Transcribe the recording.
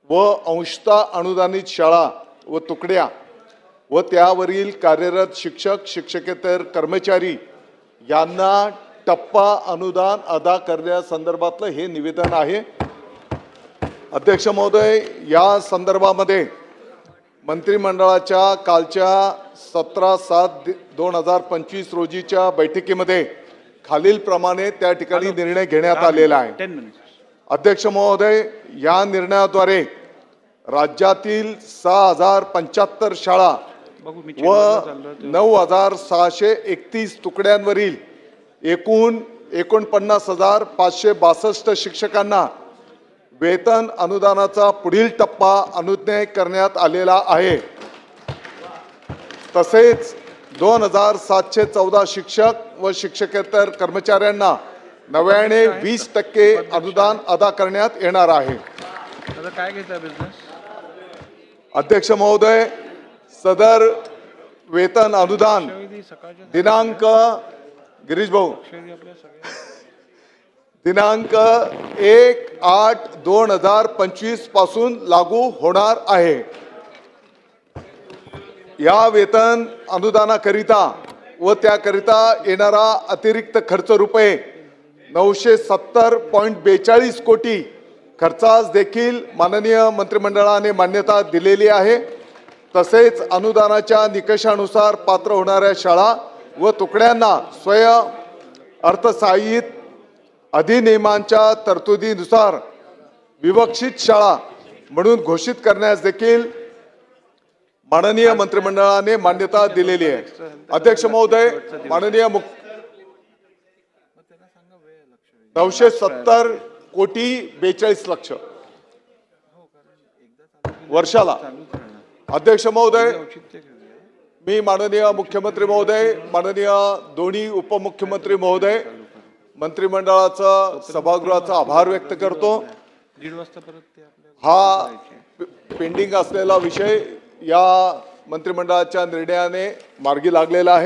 व अंशतः अनुदानित शाळा व तुकड्या व त्यावरील कार्यरत शिक्षक शिक्षकेतर कर्मचारी यांना टप्पा अनुदान अदा करण्यासंदर्भातलं हे निवेदन आहे। अध्यक्ष महोदय, या संदर्भामध्ये मंत्रिमंडळाच्या कालच्या 17/7/2025 रोजीच्या बैठकीमध्ये खालील प्रमाणे त्या ठिकाणी निर्णय घेण्यात आलेला आहे। अध्यक्ष महोदय, या निर्णयाद्वारे राज्यातील 6075 शाळा व 9631 तुकड्यांवरील एकूण 49,562 शिक्षकांना वेतन अनुदानाचा पुढील टप्पा अनुज्ञेय करण्यात आलेला आहे। तसेच 2714 शिक्षक व शिक्षकेतर कर्मचाऱ्यांना नव्याने 20% अनुदान अदा करण्यात येणार आहे। अध्यक्ष महोदय, सदर वेतन अनुदान दिनांक गिरीश भाऊ दिनांक 1/8/2025 पासून लागू होणार आहे। या वेतन अनुदानाकरिता व त्याकरिता येणारा अतिरिक्त खर्च रुपये 970.42 कोटी खर्चास देखील माननीय मंत्रिमंडळाने मान्यता दिलेली आहे। तसेच अनुदानाच्या निकषानुसार पात्र होणाऱ्या शाळा व तुकड्यांना स्वयं अर्थसहाय्यित अधिनियमांच्या तरतुदीनुसार विवक्षित शाळा म्हणून घोषित करण्यास देखील माननीय मंत्रिमंडळाने मान्यता दिलेली आहे। अध्यक्ष महोदय, माननीय 970.42 कोटी वर्षाला। अध्यक्ष महोदय, मी माननीय मुख्यमंत्री महोदय, माननीय दोन्ही उपमुख्यमंत्री महोदय, मंत्रिमंडळाचा सभागृहाचा आभार व्यक्त करतो। हा पेंडिंग असलेला विषय या मंत्रिमंडळाच्या निर्णयाने मार्गी लागलेला आहे।